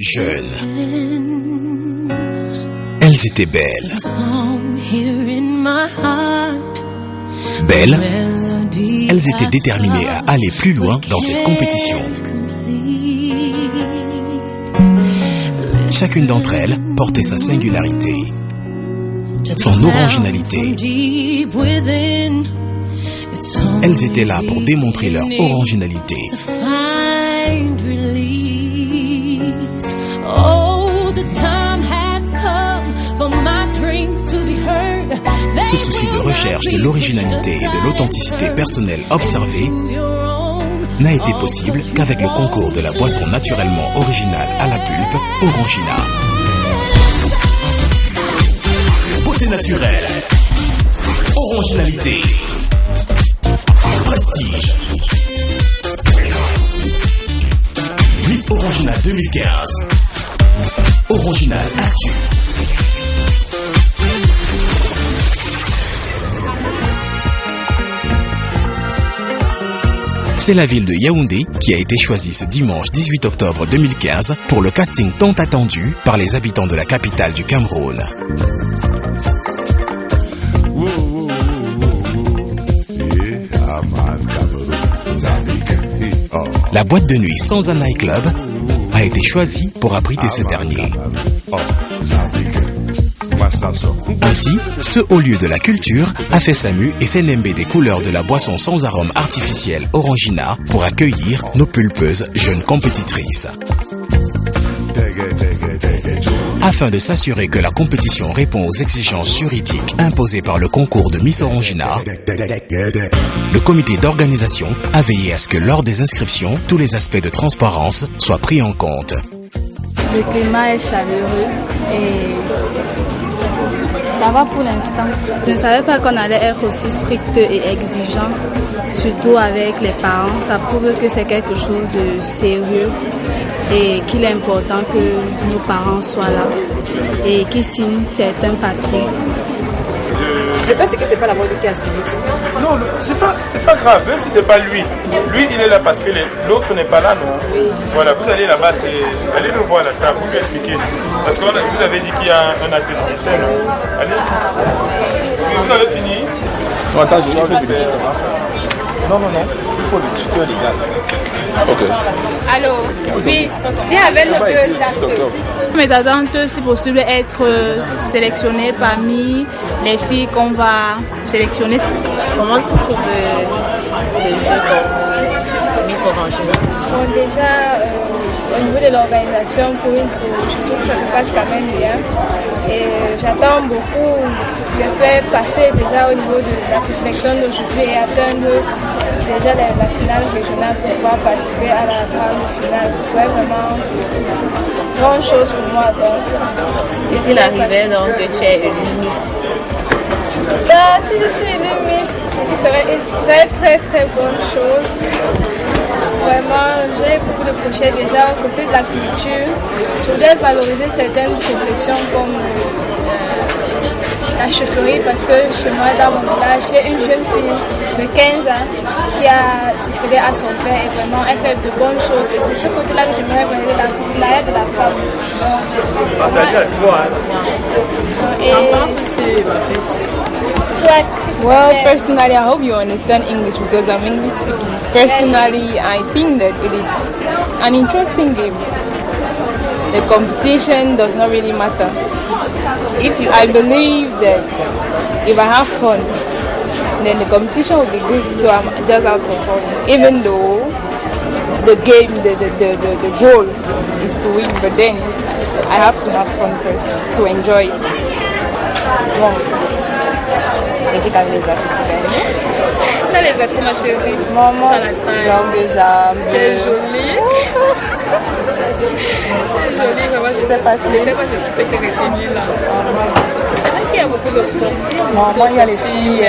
jeunes. Elles étaient belles. Belles, elles étaient déterminées à aller plus loin dans cette compétition. Chacune d'entre elles portait sa singularité, son originalité. Elles étaient là pour démontrer leur originalité. Ce souci de recherche de l'originalité et de l'authenticité personnelle observée n'a été possible qu'avec le concours de la boisson naturellement originale à la pulpe, Orangina. Beauté naturelle, originalité, prestige. Miss Orangina 2015. Original Actu. C'est la ville de Yaoundé qui a été choisie ce dimanche 18 octobre 2015 pour le casting tant attendu par les habitants de la capitale du Cameroun. La boîte de nuit Sans un nightclub a été choisie pour abriter ce dernier. Ainsi, ce haut lieu de la culture a fait sa mue et s'est nimbé des couleurs de la boisson sans arôme artificiel Orangina pour accueillir nos pulpeuses jeunes compétitrices. Afin de s'assurer que la compétition répond aux exigences juridiques imposées par le concours de Miss Orangina, le comité d'organisation a veillé à ce que lors des inscriptions, tous les aspects de transparence soient pris en compte. Le climat est chaleureux et ça va pour l'instant. Je ne savais pas qu'on allait être aussi strict et exigeant, surtout avec les parents. Ça prouve que c'est quelque chose de sérieux et qu'il est important que nos parents soient là et qu'ils signent certains papiers. Le fait, c'est que c'est pas la voix qui a signé ça. Non, c'est pas grave, même si c'est pas lui. Lui, il est là parce que l'autre n'est pas là, non? Oui. Voilà, vous allez là-bas, allez le voir là, vous lui expliquer. Parce que vous avez dit qu'il y a un atelier de dessin, non? Allez. Vous avez fini? Non, attends, je vais vérifier ça. Non, il faut le tuteur légal. Ok. Allô, oui, viens avec nos deux actes. Mes attentes, si possible, être sélectionnées parmi les filles qu'on va sélectionner. Comment tu trouves le jeu comme Miss Orangina? Bon, déjà, au niveau de l'organisation, je trouve que ça se passe quand même bien. Et j'attends beaucoup. J'espère passer déjà au niveau de la présélection d'aujourd'hui et atteindre déjà la finale régionale pour pouvoir participer à la grande finale. Ce serait vraiment une grande chose pour moi. Et s'il arrivait donc que tu es une Miss? Si je suis une Miss, ce serait une très très très bonne chose. Vraiment, j'ai beaucoup de projets déjà aux côtés de la culture. Je voudrais valoriser certaines professions comme la chefferie parce que chez moi, dans mon village, j'ai une jeune fille de 15 ans qui a succédé à son père et vraiment elle fait de bonnes choses. Et c'est ce côté-là que j'aimerais valoriser l'entrepreneuriat de la femme. Well, personally, I hope you understand English because I'm English speaking. Personally, I think that it is an interesting game. The competition does not really matter. I believe that if I have fun, then the competition will be good. So I'm just out for fun. Even though the game, the goal is to win, but then I have to have fun first to enjoy it. Bon. J'ai quand même les actes. Tu as les actes, ma chérie. Maman, langue de jambes. C'est joli. C'est joli, vraiment. Je sais pas si tu peux te retenir là. Il y a beaucoup de filles. Maman, il y a les filles.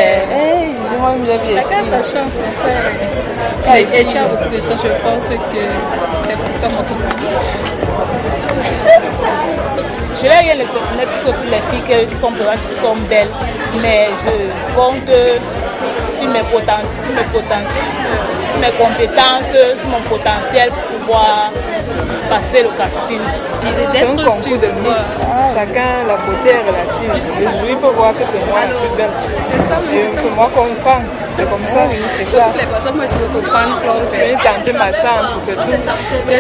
Moi-même, j'ai vu les filles. Chacun sa chance, mon frère. Et tu as beaucoup de chance, je pense que c'est pour toi, mon frère. Je n'ai rien exceptionnel sur toutes les filles qui sont présentes, qui sont belles, mais je compte sur mes compétences, sur mon potentiel pour pouvoir passer le casting. C'est un concours de Miss. Chacun, la beauté est relative. Le jury peut voir que c'est moi la plus belle. Et c'est moi qu'on prend. C'est comme ça, oui, c'est ça. Les personnes peuvent comprendre. Je vais tenter ma chance, c'est tout.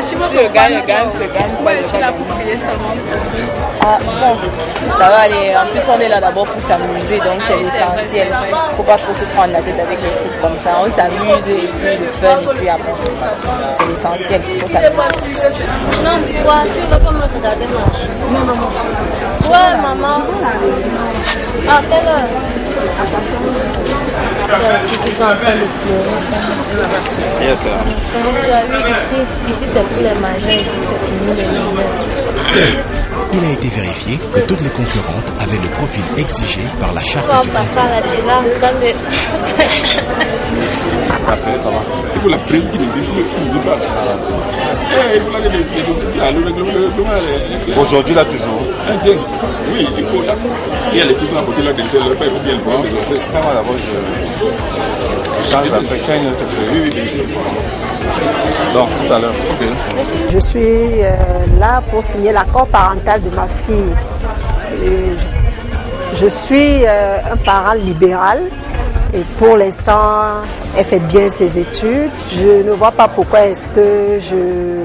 Si je gagne, je gagne. Ouais, je suis là pour prier seulement. Ah, bon, ça va aller. En plus, on est là d'abord pour s'amuser, donc c'est l'essentiel. Faut pas trop se prendre la tête avec les trucs comme ça. On s'amuse et puis le fun, et puis après, c'est l'essentiel. Il faut s'amuser. Non, toi, tu veux pas me regarder marcher? Non, maman. Ouais, maman. À quelle heure? Tu es en train de pleurer. Yes, sir. Ici c'est pour les majeurs, ici c'est pour nous les mineurs. Il a été vérifié que toutes les concurrentes avaient le profil exigé par la charte du concours. Il faut la prendre qui ne passe. Aujourd'hui, là, toujours. Oui, il faut là. Il y a les filles à côté là, qu'elles ne peuvent pas bien le voir. D'abord, je change la feuille. Tu as une autre feuille? Oui, bien sûr. Donc, tout à l'heure. Okay. Je suis là pour signer l'accord parental de ma fille. Je suis un parent libéral et pour l'instant, elle fait bien ses études. Je ne vois pas pourquoi est-ce que je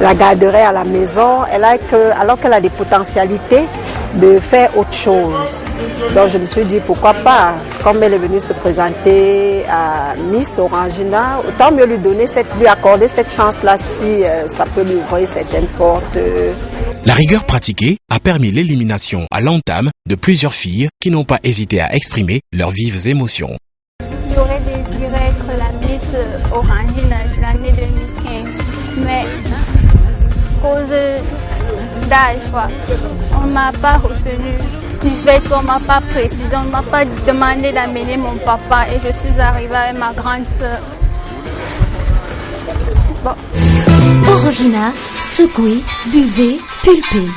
la garderai à la maison. Alors qu'elle a des potentialités de faire autre chose. Donc je me suis dit pourquoi pas, comme elle est venue se présenter à Miss Orangina, autant mieux lui accorder cette chance-là si ça peut lui ouvrir certaines portes. La rigueur pratiquée a permis l'élimination à l'entame de plusieurs filles qui n'ont pas hésité à exprimer leurs vives émotions. J'aurais désiré être la Miss Orangina l'année 2015, mais à cause d'âge, on ne m'a pas retenu. Du fait qu'on ne m'a pas précisé, on ne m'a pas demandé d'amener mon papa et je suis arrivée avec ma grande sœur. Bon. Orangina, secouez, buvez, pulpez.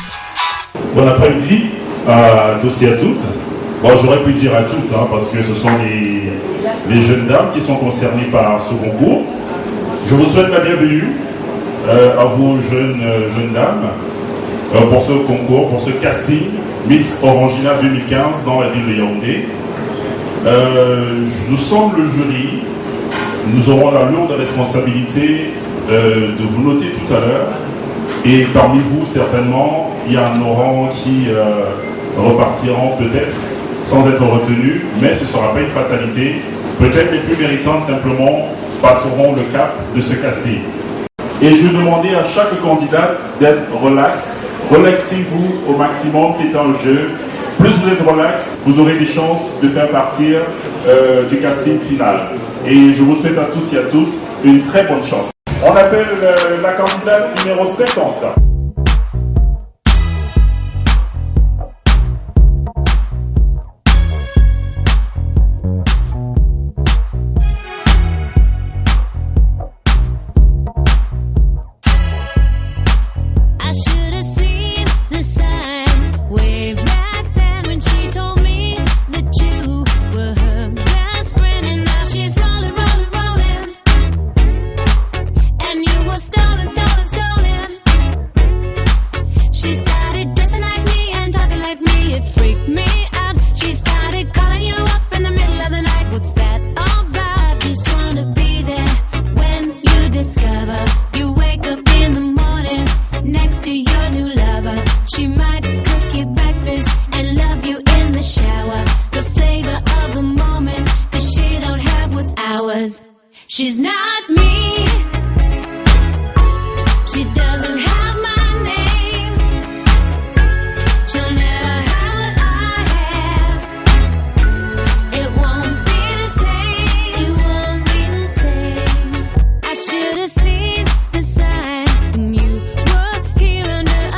Bon après-midi à tous et à toutes. Bon, j'aurais pu dire à toutes, parce que ce sont les jeunes dames qui sont concernées par ce concours. Je vous souhaite la bienvenue à vous jeunes dames pour ce concours, pour ce casting Miss Orangina 2015 dans la ville de Yaoundé. Nous sommes le jury. Nous aurons la lourde responsabilité de vous noter tout à l'heure. Et parmi vous, certainement, il y en aura qui repartiront peut-être sans être retenus, mais ce ne sera pas une fatalité. Peut-être les plus méritantes simplement passeront le cap de ce casting. Et je demandais à chaque candidate d'être relax. Relaxez-vous au maximum, c'est un jeu. Plus vous êtes relax, vous aurez des chances de faire partir du casting final. Et je vous souhaite à tous et à toutes une très bonne chance. On appelle la candidate numéro 50. She's not me. She doesn't have my name. She'll never have what I have. It won't be the same. It won't be the same. I should have seen the sign when you were here under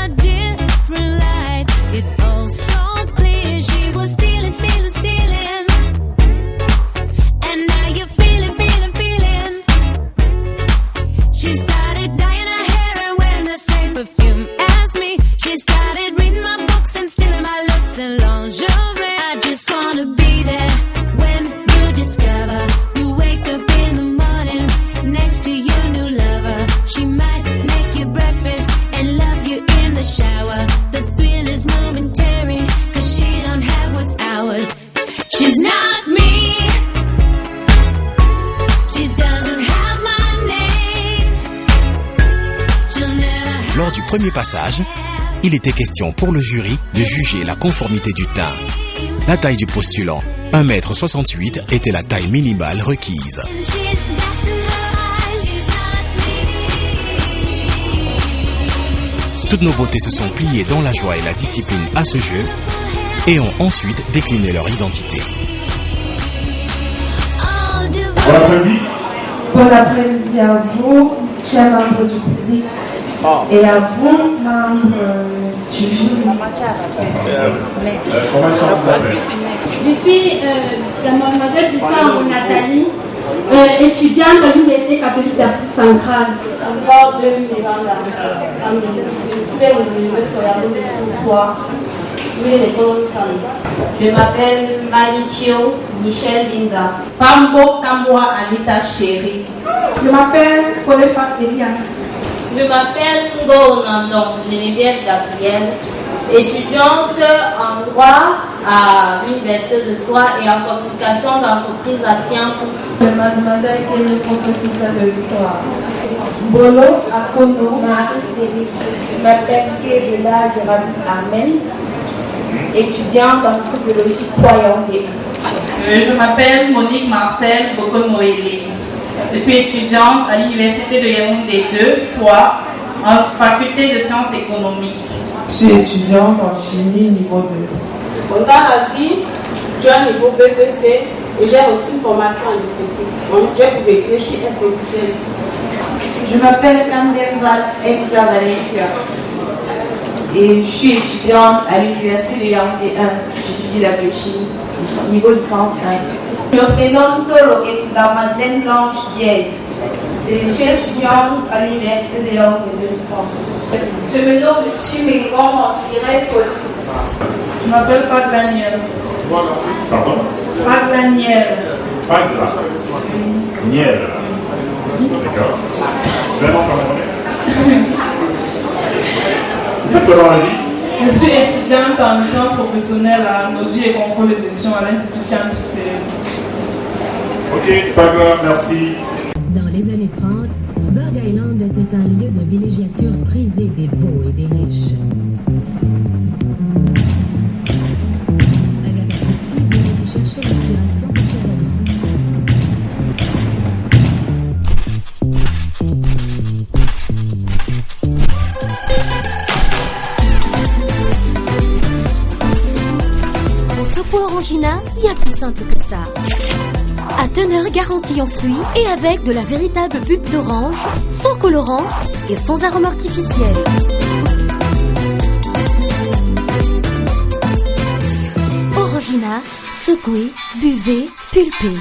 Lors du premier passage, il était question pour le jury de juger la conformité du teint. La taille du postulant, 1,68 m, était la taille minimale requise. Toutes nos beautés se sont pliées dans la joie et la discipline à ce jeu et ont ensuite décliné leur identité. Bon après-midi. Bon après-midi à vous, chers membres du public, et à vous, membres du jury. Je suis la mademoiselle Bissau Nathalie, étudiante de l'Université catholique d'Afrique centrale. Encore 2 ans Je m'appelle Malichio Michel Linda. Pambo Kamwa Anita Chéri. Je m'appelle Polefa Eliane. Je m'appelle Ngo Nandon Geneviève Gabriel, étudiante en droit à l'Université de Soie et en communication d'entreprise à Sciences. Mademoiselle qui est le professeur de l'histoire. Bolo Akono Marie-Céline. Je m'appelle Kébela Géraldine Armel, étudiante en psychologie croyante. Je m'appelle Monique Marcel Bokomoele. Je suis étudiante à l'Université de Yaoundé 2, soit en faculté de sciences économiques. Je suis étudiante en chimie niveau 2. Dans la vie, j'ai un niveau BPC et j'ai reçu une formation en esthétique. Donc, j'ai PVC, je suis esthéticienne. Je m'appelle Kandemval Exa Valencia et je suis étudiante à l'Université de Yaoundé 1. J'étudie la biochimie, niveau licence 1. Je me présente Toro et Madeleine Blanche Diez. Je suis étudiante à l'Université de Yaoundé 2. Je me nomme Chimingon Thérèse Cotis. Je m'appelle Faglaniel. Pardon? Faglaniel. Niel. D'accord. Vraiment camerounais. Vous faites quoi dans la vie? Je suis étudiante en licence professionnelle à Nodji et contrôle de gestion à l'Institution supérieure. Ok, pas grave, merci. Dans les années 30, Bug Island était un lieu de villégiature prisé des beaux et des riches. Agatha Christie venait y chercher l'inspiration pour ses romans. Pour Sopo Orangina, il y a plus simple que ça. À teneur garantie en fruits et avec de la véritable pulpe d'orange, sans colorant et sans arôme artificiel. Orangina, secouez, buvez, pulpez.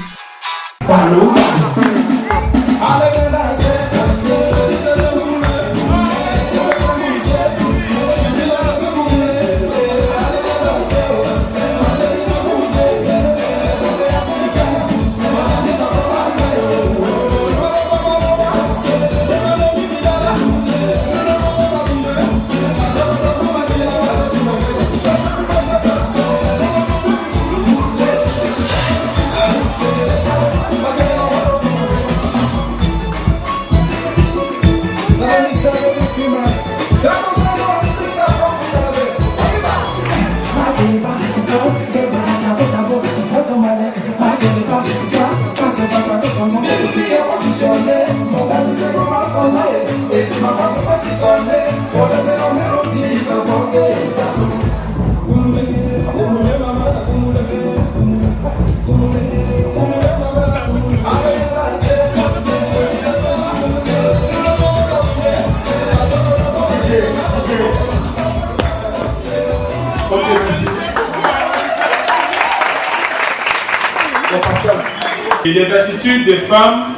Et les attitudes des femmes,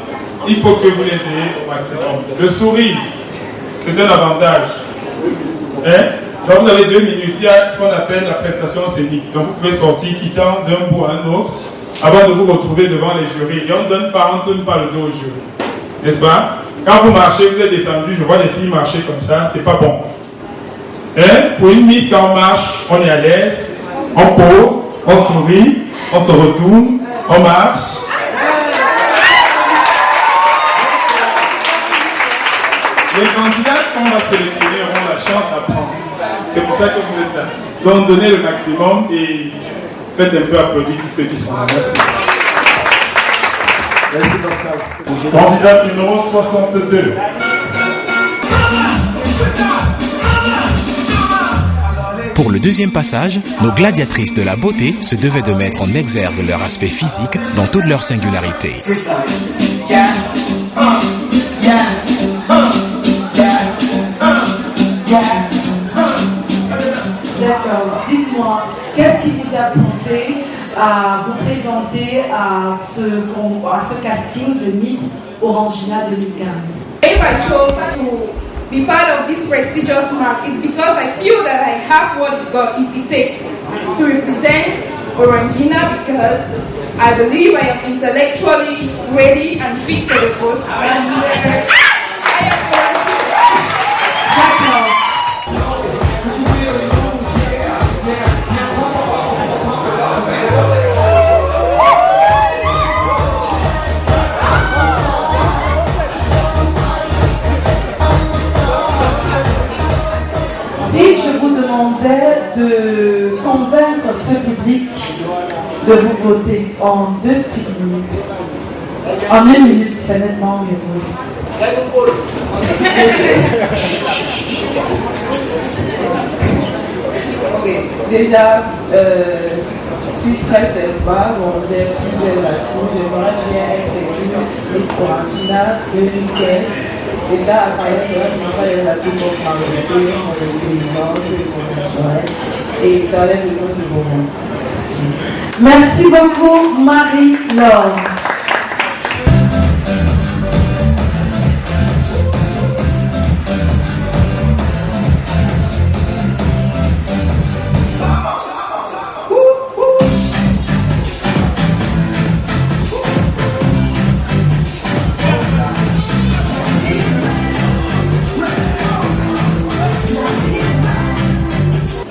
il faut que vous les ayez au maximum. Le sourire, c'est un avantage. Hein? Donc vous avez 2 minutes, il y a ce qu'on appelle la prestation scénique. Donc vous pouvez sortir quittant d'un bout à un autre avant de vous retrouver devant les jurys. Et on ne tourne pas le dos au jury. N'est-ce pas? Quand vous marchez, vous êtes descendu, je vois des filles marcher comme ça, c'est pas bon. Hein? Pour une mise, quand on marche, on est à l'aise, on pose, on sourit, on se retourne, on marche. Les candidats qu'on va sélectionner ça que vous êtes là. Donc donnez le maximum et faites un peu applaudir tous ceux qui sont là. Merci. Merci Pascal. Candidat numéro 62. Pour le deuxième passage, nos gladiatrices de la beauté se devaient de mettre en exergue leur aspect physique dans toute leur singularité. D'accord, dites-moi, qu'est-ce qui vous a poussé à vous présenter à ce casting de Miss Orangina 2015? If I chose to be part of this prestigious mark, it's because I feel that I have what it takes to represent Orangina, because I believe I am intellectually ready and fit for the post. Si je vous demandais de convaincre ce public de vous voter en 2 petites minutes, en 1 minute, c'est nettement mieux. Ok, déjà, je suis très sympa, bon, j'ai plusieurs atouts, j'aimerais bien être Miss Orangina 2015. Déjà, à travers cela, je m'appelle les atouts pour m'arrêter, mon intelligence, mon naturel, et j'aurais besoin de vous remercier. Merci beaucoup, Marie-Laure.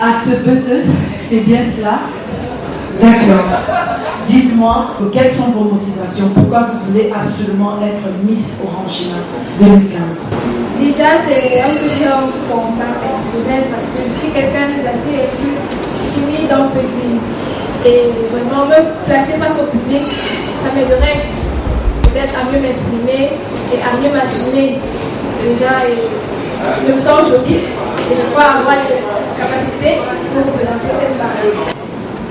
Acte 2, c'est bien cela? D'accord. Dites-moi, quelles sont vos motivations? Pourquoi vous voulez absolument être Miss Orangina 2015? Déjà, c'est un peu dur pour moi personnel parce que je suis quelqu'un d'assez timide, on peut dire. Et vraiment, me placer face au public, ça m'aiderait peut-être à mieux m'exprimer et à mieux m'assumer. Déjà, je me sens jolie et je crois avoir les capacités pour représenter cette barrière.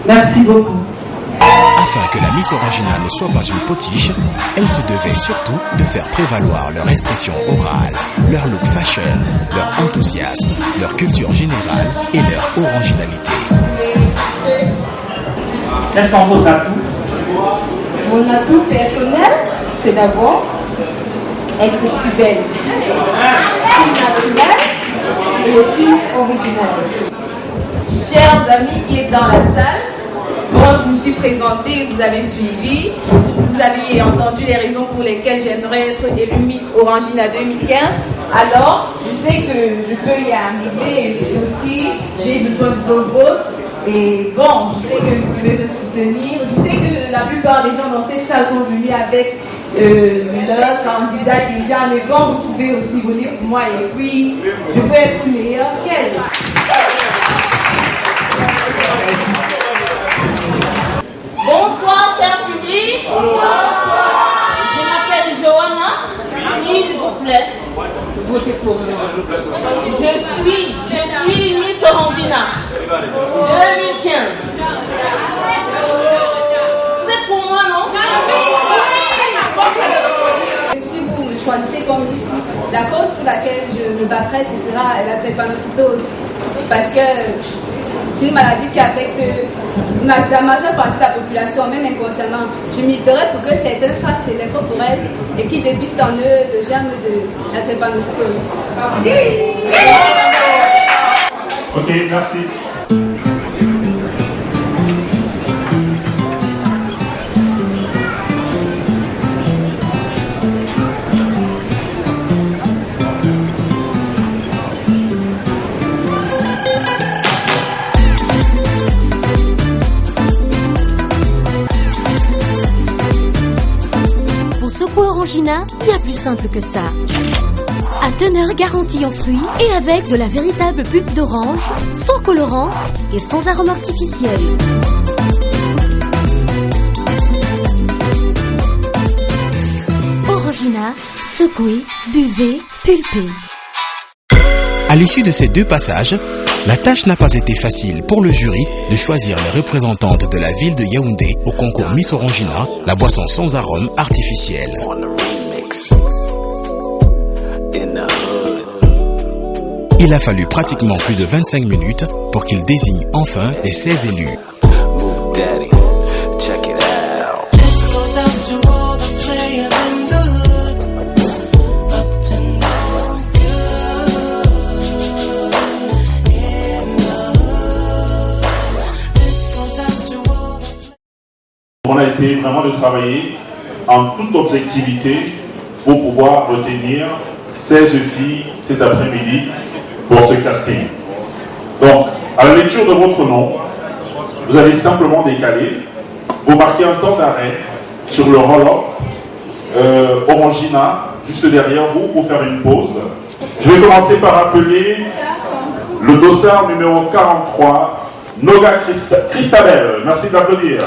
Merci beaucoup. Afin que la Miss Orangina ne soit pas une potiche, elle se devait surtout de faire prévaloir leur expression orale, leur look fashion, leur enthousiasme, leur culture générale et leur oranginalité. Quels sont vos atouts? Mon atout personnel, c'est d'abord être belle, naturelle et aussi originale. Chers amis qui êtes dans la salle, bon, je me suis présentée, vous avez suivi, vous avez entendu les raisons pour lesquelles j'aimerais être élue Miss Orangina 2015. Alors, je sais que je peux y arriver et aussi j'ai besoin de vos votes. Et bon, je sais que vous pouvez me soutenir. Je sais que la plupart des gens dans cette salle sont venus avec leur candidat déjà, mais bon, vous pouvez aussi voter pour moi et puis je peux être meilleure qu'elle. Bonsoir, cher public. Bonsoir. Je m'appelle Johanna. S'il vous plaît, votez pour moi. Je suis Miss Orangina 2015. Vous êtes pour moi, non? Si vous me choisissez comme Miss, la cause pour laquelle je me battrai, ce sera la drépanocytose. Parce que c'est une maladie qui affecte la majeure partie de la population, même inconsciemment. Je militerai pour que certains fassent des lymphophorèses et qui dépistent en eux le germe de la drépanocytose. Ok, merci. Pour secouer Orangina, il y a plus simple que ça. à teneur garantie en fruits et avec de la véritable pulpe d'orange, sans colorant et sans arôme artificiel. Orangina, secouez, buvez, pulpez. À l'issue de ces deux passages, la tâche n'a pas été facile pour le jury de choisir les représentantes de la ville de Yaoundé au concours Miss Orangina, la boisson sans arôme artificiel. Il a fallu pratiquement plus de 25 minutes pour qu'il désigne enfin les 16 élus. On a essayé vraiment de travailler en toute objectivité pour pouvoir retenir 16 filles cet après-midi pour ce casting. Donc, à la lecture de votre nom, vous allez simplement décaler, vous marquez un temps d'arrêt sur le roll-up Orangina, juste derrière vous, pour faire une pause. Je vais commencer par appeler le dossard numéro 43, Noga Christabel. Merci d'applaudir.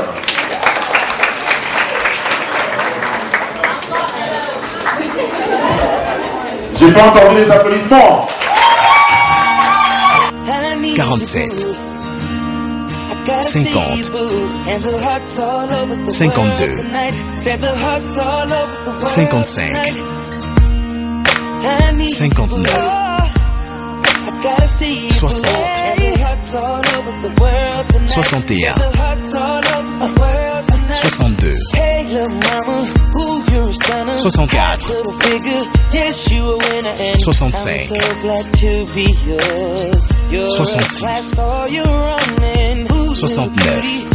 J'ai pas entendu les applaudissements. 47 50 52 55 59 60 61 62 64 65 66 69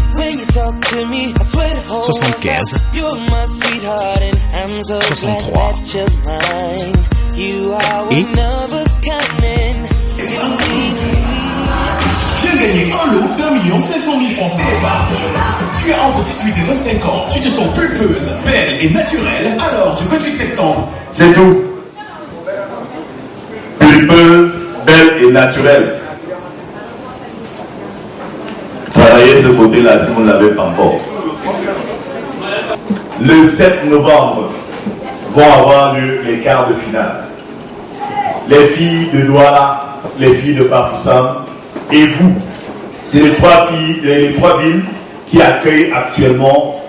75 63 et Viens gagner un lot d'1 500 000 francs CFA. Tu as entre 18 et 25 ans, tu te sens pulpeuse, belle et naturelle, alors du 28 septembre. C'est tout. Pulpeuse, belle et naturelle. Travaillez ce côté-là si vous ne l'avez pas encore. Le 7 novembre vont avoir lieu les quarts de finale. Les filles de Douala, les filles de Bafoussam et vous. C'est les trois villes qui accueillent actuellement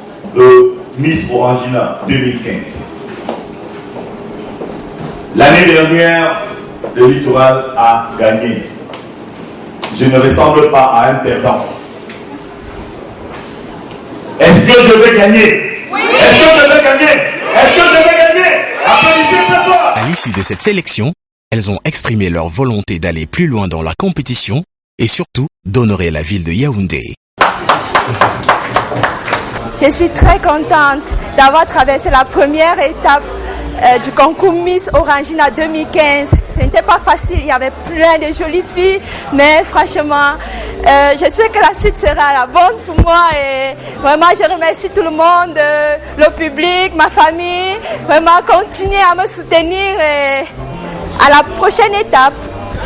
Miss Orangina 2015. L'année dernière, le littoral a gagné. Je ne ressemble pas à un perdant. Est-ce que je vais gagner? Oui. Est-ce que je vais gagner? Est-ce que je vais gagner? Applaudissez très fort. À l'issue de cette sélection, elles ont exprimé leur volonté d'aller plus loin dans la compétition et surtout d'honorer la ville de Yaoundé. Je suis très contente d'avoir traversé la première étape du concours Miss Orangina 2015. Ce n'était pas facile, il y avait plein de jolies filles, mais franchement, j'espère que la suite sera la bonne pour moi et vraiment je remercie tout le monde, le public, ma famille, vraiment continuez à me soutenir et à la prochaine étape.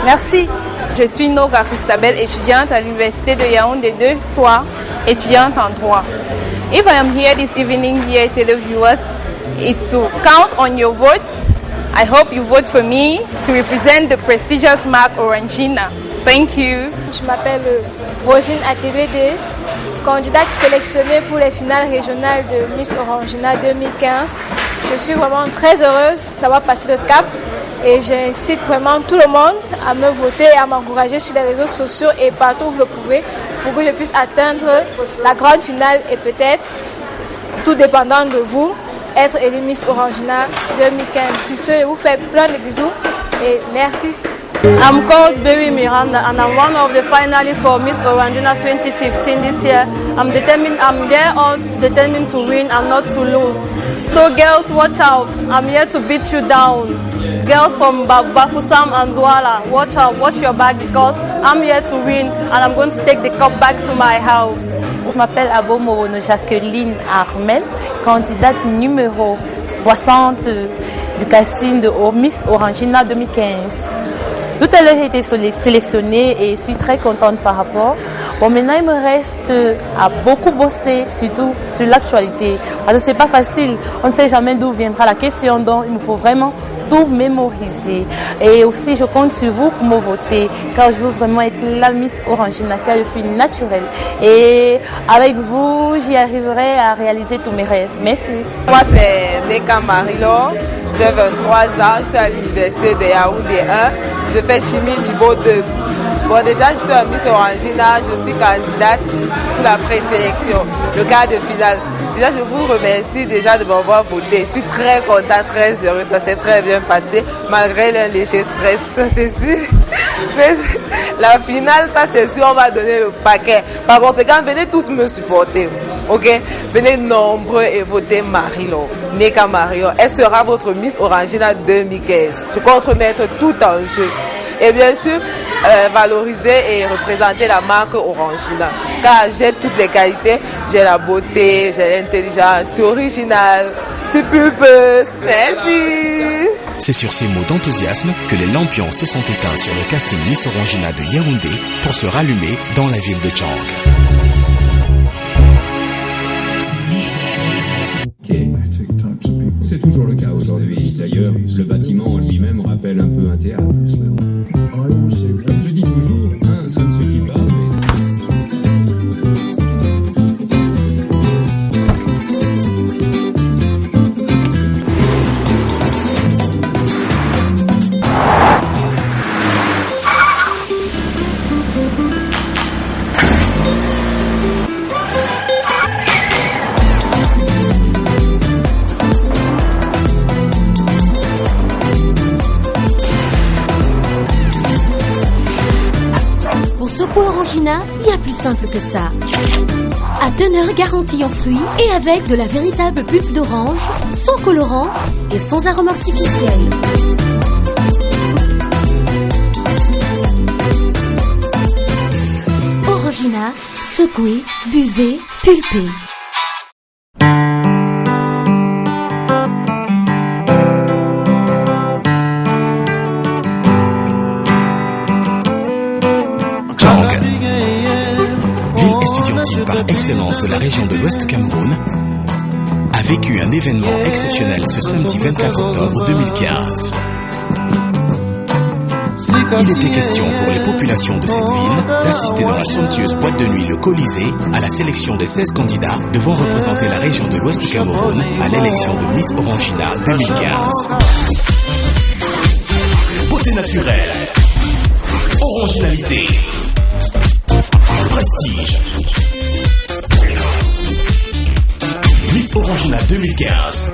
Merci. Je suis Noga Christabel, étudiante à l'Université de Yaoundé 2, soit étudiante en droit. If I am here this evening, dear televiewers, it's to count on your vote. I hope you vote for me to represent the prestigious mark Orangina. Thank you. Je m'appelle Rosine ATBD, candidate sélectionnée pour les finales régionales de Miss Orangina 2015. Je suis vraiment très heureuse d'avoir passé le cap et j'incite vraiment tout le monde à me voter et à m'encourager sur les réseaux sociaux et partout où vous le pouvez pour que je puisse atteindre la grande finale et peut-être, tout dépendant de vous, être élue Miss Orangina 2015. Sur ce, je vous fais plein de bisous et merci. I'm called Berry Miranda and I'm one of the finalists for Miss Orangina 2015 this year. I'm there all determined to win and not to lose. So girls, watch out. I'm here to beat you down. Girls from Bafoussam and Douala, watch out, watch your back because I'm here to win and I'm going to take the cup back to my house. Je m'appelle Abo Morono Jacqueline Armel, candidate numéro 70 du casting de Miss Orangina 2015. Tout à l'heure, j'ai été sélectionnée et je suis très contente par rapport. Bon, maintenant, il me reste à beaucoup bosser, surtout sur l'actualité. Parce que c'est pas facile. On ne sait jamais d'où viendra la question, donc il me faut vraiment tout mémoriser. Et aussi, je compte sur vous pour me voter, car je veux vraiment être la Miss Orangina, car je suis naturelle. Et avec vous, j'y arriverai à réaliser tous mes rêves. Merci. Moi, c'est Neka Marilo. J'ai 23 ans, je suis à l'université de Yaoundé 1. Je fais chimie niveau 2. Bon, déjà, je suis à Miss Orangina, je suis candidate pour la présélection, le quart de finale. Déjà, je vous remercie déjà de m'avoir voté. Je suis très contente, très heureuse. Ça s'est très bien passé, malgré le léger stress, ça c'est sûr. Mais la finale, ça c'est sûr, on va donner le paquet. Par contre, quand venez tous me supporter, ok? Venez nombreux et votez Marilo, Neka Marilo. Elle sera votre Miss Orangina 2015. Je compte mettre tout en jeu. Et bien sûr, valoriser et représenter la marque Orangina. Car j'ai toutes les qualités, j'ai la beauté, j'ai l'intelligence, je suis originale, je suis pulpeuse. Merci. C'est sur ces mots d'enthousiasme que les lampions se sont éteints sur le casting Miss Orangina de Yaoundé pour se rallumer dans la ville de Tchang. C'est toujours le cas aujourd'hui. D'ailleurs, le bâtiment en lui-même rappelle un peu un théâtre. Comme je dis toujours, ça ne suffit pas, Pour Orangina, il y a plus simple que ça. À teneur garantie en fruits et avec de la véritable pulpe d'orange, sans colorant et sans arôme artificiel. Orangina, secouez, buvez, pulpez. Par excellence de la région de l'Ouest Cameroun, a vécu un événement exceptionnel ce samedi 24 octobre 2015. Il était question pour les populations de cette ville d'assister dans la somptueuse boîte de nuit Le Colisée à la sélection des 16 candidats devant représenter la région de l'Ouest Cameroun à l'élection de Miss Orangina 2015. Beauté naturelle, originalité, prestige. Miss Orangina 2015.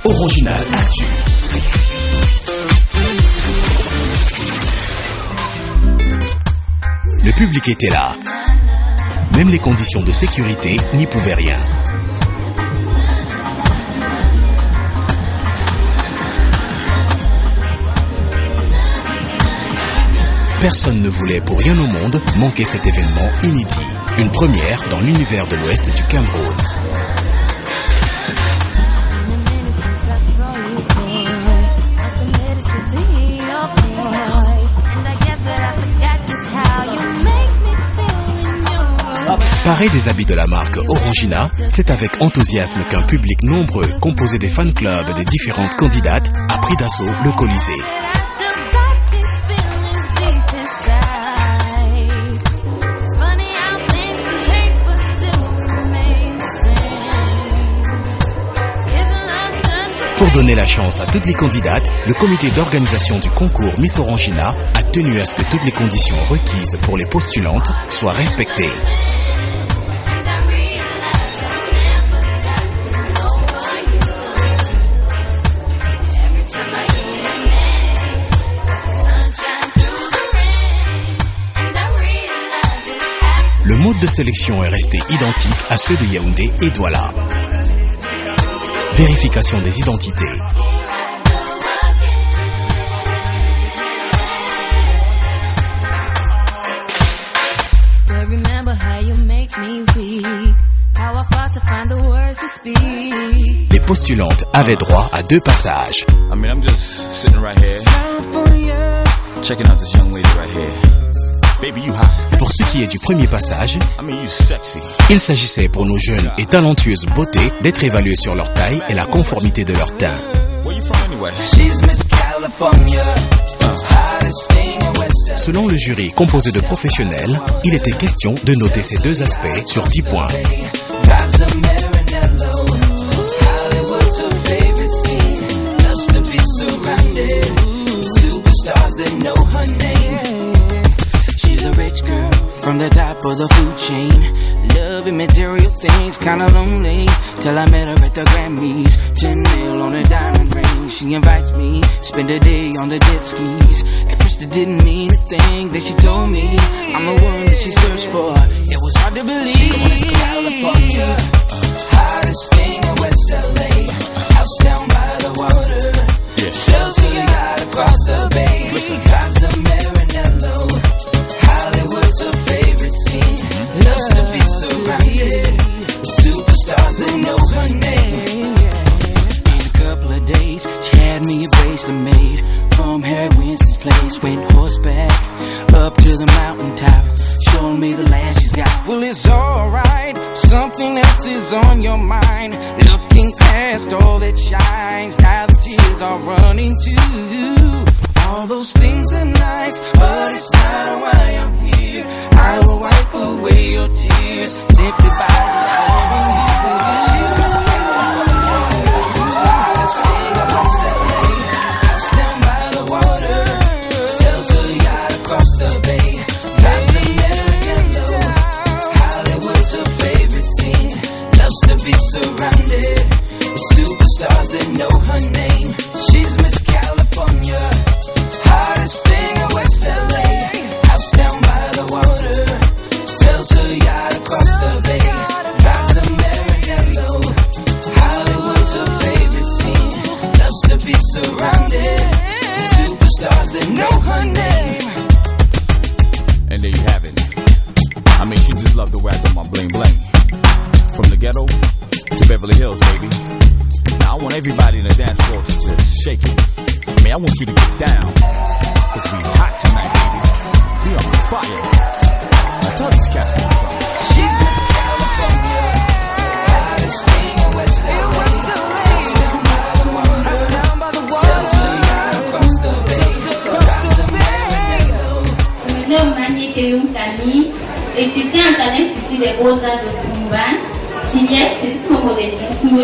Orangina Actu. Le public était là. Même les conditions de sécurité n'y pouvaient rien. Personne ne voulait pour rien au monde manquer cet événement inédit. Une première dans l'univers de l'Ouest du Cameroun. Paré des habits de la marque Orangina, c'est avec enthousiasme qu'un public nombreux, composé des fan clubs des différentes candidates, a pris d'assaut le Colisée. Pour donner la chance à toutes les candidates, le comité d'organisation du concours Miss Orangina a tenu à ce que toutes les conditions requises pour les postulantes soient respectées. Le mode de sélection est resté identique à ceux de Yaoundé et Douala. Vérification des identités. Les postulantes avaient droit à 2 passages. I mean, I'm just sitting right here, checking out this young lady right here. Baby, you hot. Pour ce qui est du premier passage, I mean, you sexy. il s'agissait pour nos jeunes et talentueuses beautés d'être évalués sur leur taille et la conformité de leur teint. Where you from anyway? Selon le jury composé de professionnels, il était question de noter ces 2 aspects sur 10 points. From the top of the food chain, loving material things, kinda lonely, till I met her at the Grammys. 10 mil on a diamond ring, she invites me, spend a day on the jet skis. At first it didn't mean a thing, then she told me, I'm the one that she searched for. It was hard to believe. She's Miss California, hottest thing in West LA, house down by the water, sells a yacht across the bay, drives a Maranello, Hollywood's her favorite scene. Loves to be surrounded with superstars that know her name. In a couple of days, she had me a bracelet made from Harry Winston's place. Went horseback up to the mountaintop, showing me the land she's got. Well, it's alright, something else is on your mind. Looking past all that shines, now the tears are running too. All those things are nice, but it's not why I'm here. I will wipe away your tears simply by discovering you. She's Miss California, hottest thing in West LA, house down by the water, sells a yacht across the bay, drives a Maranello, Hollywood's her favorite scene. Loves to be surrounded with superstars that know her name. She's Miss California, hottest thing in West LA, house down by the water, sells a yacht across the bay, drives a Maranello, Hollywood's her favorite scene. Loves to be surrounded with superstars that know her name. And there you have it. I mean, she just loved the way I do my bling bling. From the ghetto to Beverly Hills, baby. Now I want everybody in the dance floor to just shake it. I mean, I want you to get down, cause we hot tonight, baby. We on fire. Now tell these cats where you from. She's Miss California, hottest thing in West LA, house down by the water, sells a yacht across the bay, drives a Maranello. Je me nomme Magné Théoum Camille, étudiante à l'Institut des Beaux-Arts de Kumban, filière stylisme-modélisme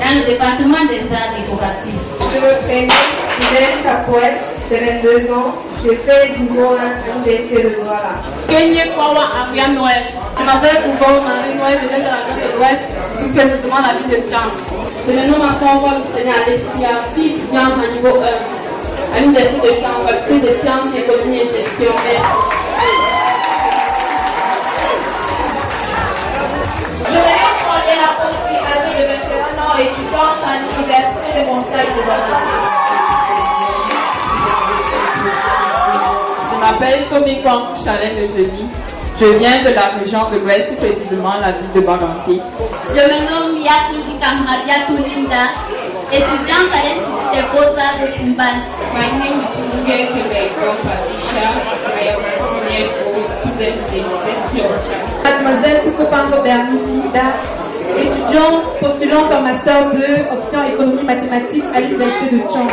dans le département des arts décoratifs. Je me prénomme Hélène Capouette, j'ai 22 ans, je fais du droit à l'Université de Douala. Kenye Kwawa Ariane Noël. Je m'appelle Oubon Marie Noël, je viens de la Côte de l'Ouest, plus précisément la ville de Sciences. Je me nomme encore Lucéna Alexia, je suis étudiante à niveau 1 à l'Université de Sciences, faculté de sciences, économie et gestion. Je m'appelle Cornelia Possi, âgée de 21 ans, étudiante à l'Université de Montréal de Douala. Je m'appelle Tommy Kwang Chalène de Jeudi. Je viens de la région de l'Ouest, plus précisément la ville de Baranti. Je me nomme Yatuji Kamrabiatou Linda, étudiante à l'Institut des Beaux-Arts de Kumban. My name is Inge Quebeco Patricia. I am a four-year-old student in Ethiopia. Mademoiselle Kukopango Bernizida, étudiante postulant en master 2, option économie mathématique à l'Université de Tchang.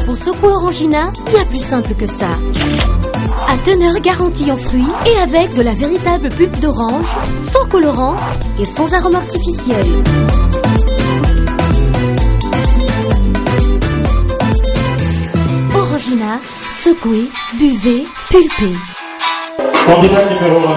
Pour secouer Orangina, il y a plus simple que ça. À teneur garantie en fruits et avec de la véritable pulpe d'orange, sans colorant et sans arôme artificiel. Orangina, secouez, buvez, pulpez. Candidat numéro 1.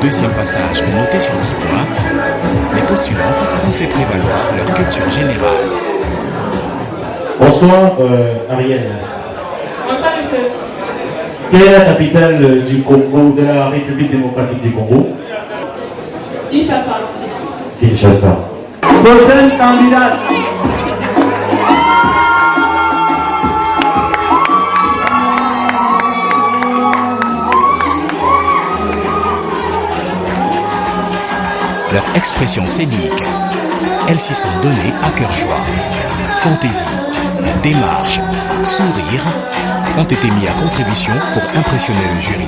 deuxième passage noté sur 10 points, les postulantes ont fait prévaloir leur culture générale. Bonsoir Ariel. Bonsoir monsieur. Quelle est la capitale du Congo, de la République démocratique du Congo? Kinshasa. Kinshasa. Prochaine candidate. Leur expression scénique, elles s'y sont données à cœur joie. Fantaisie, démarche, sourire ont été mis à contribution pour impressionner le jury.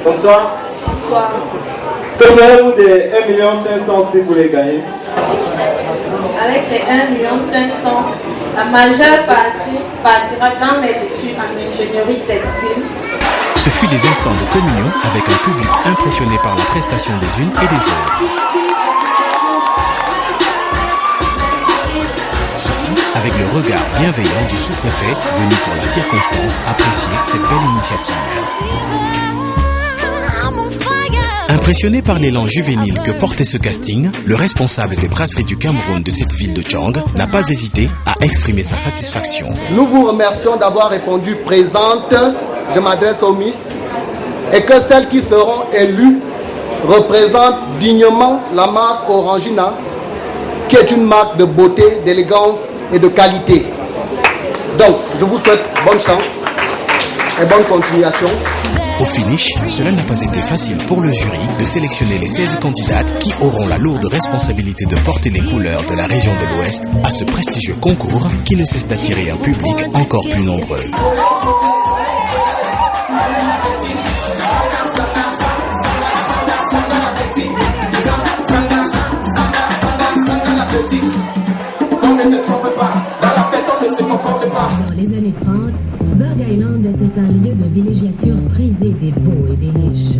Bonsoir. Bonsoir. Que ferez-vous des 1 500 000 si vous les gagnez? Avec les 1 500 000, la majeure partie partira dans mes études en ingénierie textile. Ce fut des instants de communion avec un public impressionné par la prestation des unes et des autres. Ceci avec le regard bienveillant du sous-préfet venu pour la circonstance apprécier cette belle initiative. Impressionné par l'élan juvénile que portait ce casting, le responsable des brasseries du Cameroun de cette ville de Tchang n'a pas hésité à exprimer sa satisfaction. Nous vous remercions d'avoir répondu présente. Je m'adresse aux Miss et que celles qui seront élues représentent dignement la marque Orangina, qui est une marque de beauté, d'élégance et de qualité. Donc, je vous souhaite bonne chance et bonne continuation. Au finish, cela n'a pas été facile pour le jury de sélectionner les 16 candidates qui auront la lourde responsabilité de porter les couleurs de la région de l'Ouest à ce prestigieux concours qui ne cesse d'attirer un public encore plus nombreux. Dans les années 30, Bug Island était un lieu de villégiature prisé des beaux et des riches.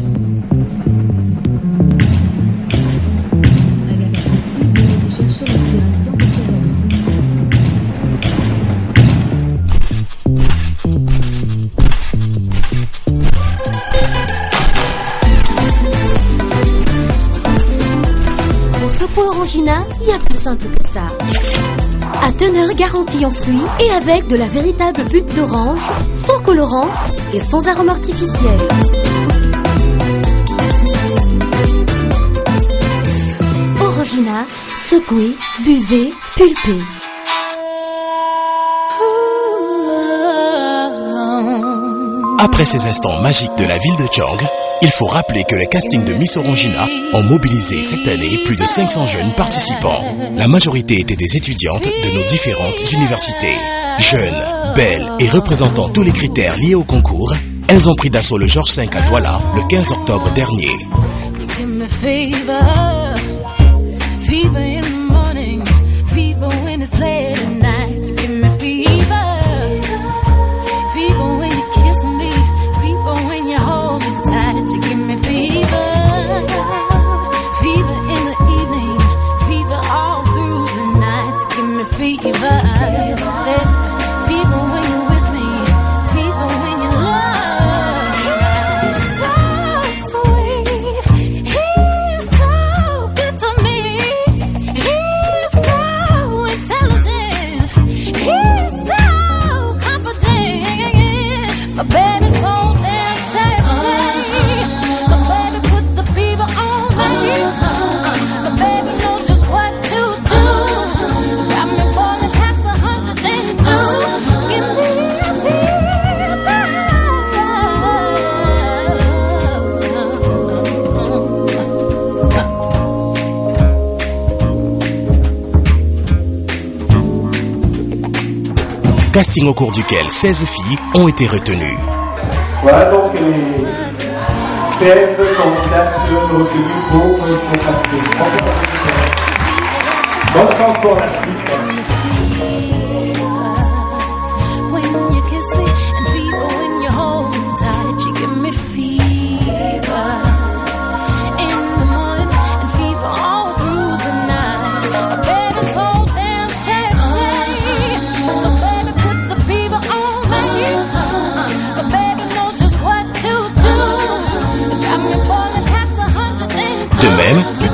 Agatha Christie venait y chercher l'inspiration pour ses romans. Pour ce pot Orangina, il y a plus simple que ça. À teneur garantie en fruits et avec de la véritable pulpe d'orange, sans colorant et sans arôme artificiel. Orangina, secouez, buvez, pulpez. Après ces instants magiques de la ville de Tchang, il faut rappeler que les castings de Miss Orangina ont mobilisé cette année plus de 500 jeunes participants. La majorité étaient des étudiantes de nos différentes universités. Jeunes, belles et représentant tous les critères liés au concours, elles ont pris d'assaut le Georges V à Douala le 15 octobre dernier. Casting au cours duquel 16 filles ont été retenues. Voilà donc les 16 candidatures retenues pour ce casting. Bonne chance pour la suite.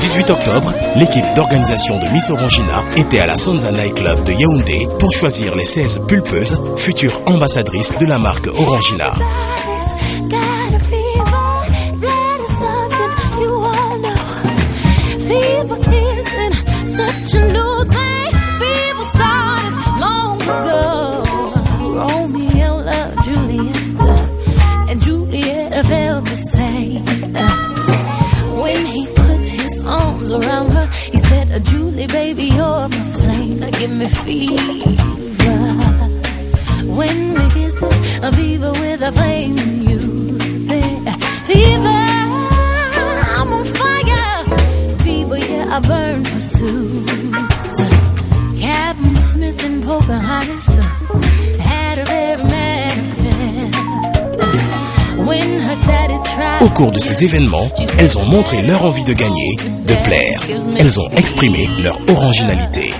18 octobre, l'équipe d'organisation de Miss Orangina était à la Sonza Night Club de Yaoundé pour choisir les 16 pulpeuses, futures ambassadrices de la marque Orangina. Around her, he said, Julie, baby, you're my flame, give me fever. When we kiss us, a fever with a flame in you. Fever, I'm on fire. Fever, yeah, I burn for Susan. Captain Smith and Pocahontas had a very mad affair. When her daddy tried. Au cours de ces événements, elles ont montré leur envie de gagner, de plaire. Elles ont exprimé leur originalité.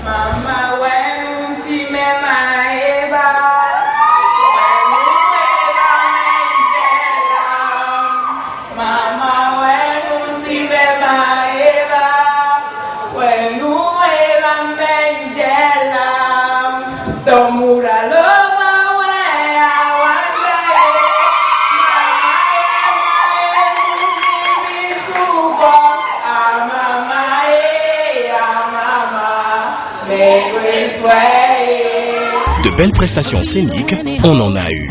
De belles prestations scéniques, on en a eu.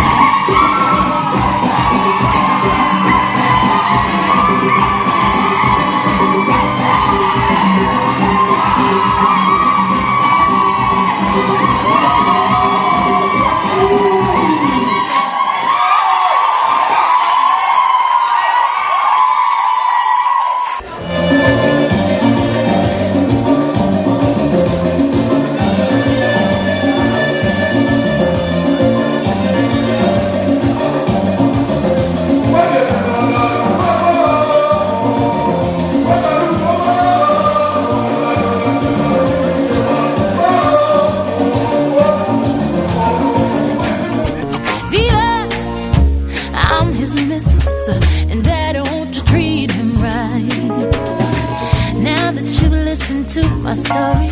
My story,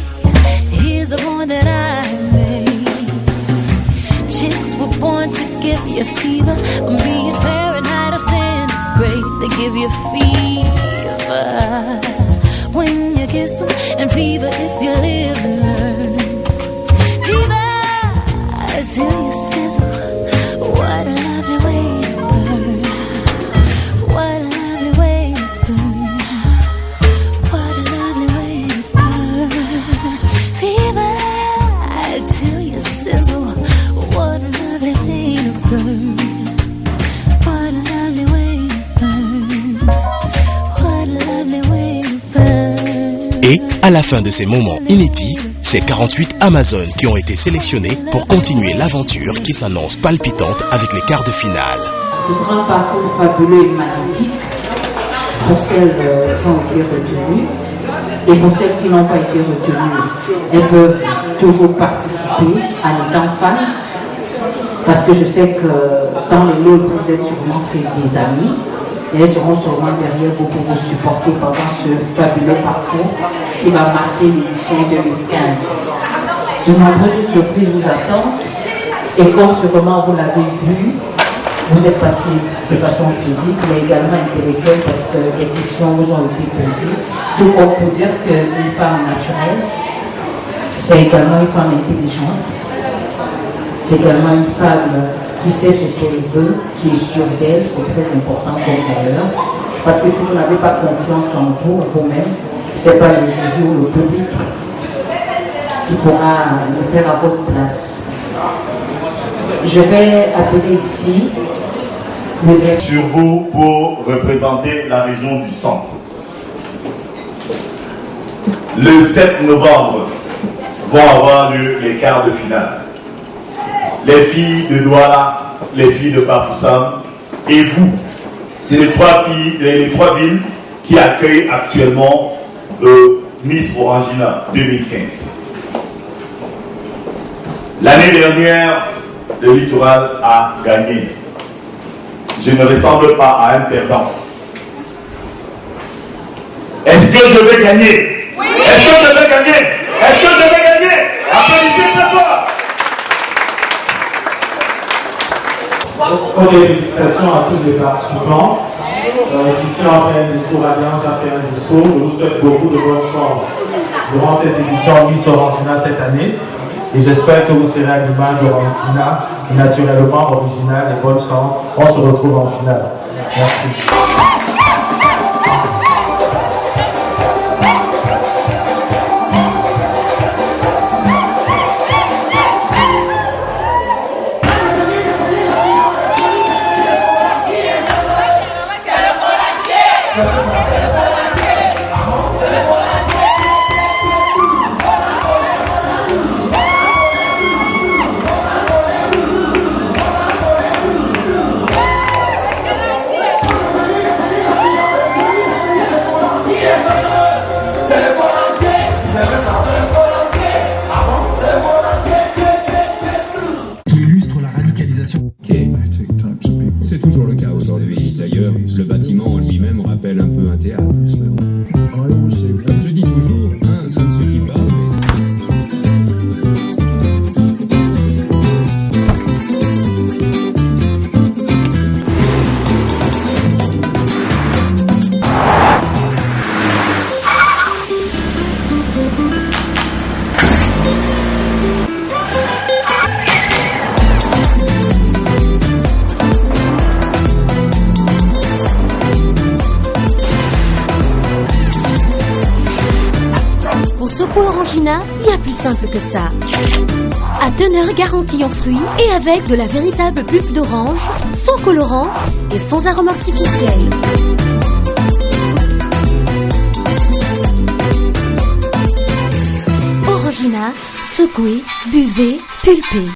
here's the one that I made. Chicks were born to give you fever, be it Fahrenheit or centigrade, they give you fever when you kiss them, and fever if you live and learn. Fever till you sizzle, what a lovely way to burn. What a lovely way to burn. What a lovely way to burn. Fever till you sizzle, what a lovely way to burn. What a lovely way to burn. What a lovely way to burn. Et, à la fin de ces moments inédits, c'est 48 Amazones qui ont été sélectionnées pour continuer l'aventure qui s'annonce palpitante avec les quarts de finale. Ce sera un parcours fabuleux et magnifique pour celles qui ont été retenues. Et pour celles qui n'ont pas été retenues, elles peuvent toujours participer en étant fans. Parce que je sais que dans les lots, vous êtes sûrement fait des amis. Et elles seront sûrement derrière vous pour vous supporter pendant ce fabuleux parcours qui va marquer l'édition 2015. De nombreuses surprises vous attendent. Et comme sûrement vous l'avez vu, vous êtes passé de façon physique, mais également intellectuelle, parce que des questions vous ont été posées. Tout comme pour dire qu'une femme naturelle, c'est également une femme intelligente. C'est également une femme qui sait ce qu'elle veut, qui est sûre d'elle, c'est très important comme d'ailleurs. Parce que si vous n'avez pas confiance en vous, vous-même, c'est pas le jury ou le public qui pourra le faire à votre place. Je vais appeler ici sur vous pour représenter la région du centre. Le 7 novembre vont avoir lieu les quarts de finale. Les filles de Douala, les filles de Bafoussam et vous, c'est les trois villes qui accueillent actuellement Miss Orangina 2015. L'année dernière, le littoral a gagné. Je ne ressemble pas à un perdant. Est-ce que je vais gagner? Oui. Est-ce que je vais gagner? Est-ce que je vais gagner? Applaudissez très fort. Félicitations à tous les participants qui sont en plein discours, Alliance en plein discours. Je vous souhaite beaucoup de bonne chance durant cette édition Miss Orangina cette année. Et j'espère que vous serez à l'image d'Orangina, naturellement original et bonne chance. On se retrouve en finale. Merci. C'est toujours le cas aujourd'hui. D'ailleurs, le bâtiment en lui-même rappelle un peu un théâtre. Comme je dis toujours, ça ne suffit pas. Pour Sopo Orangina, il y a plus simple que ça. À teneur garantie en fruits et avec de la véritable pulpe d'orange, sans colorant et sans arôme artificiel. Orangina, secouez, buvez, pulpez.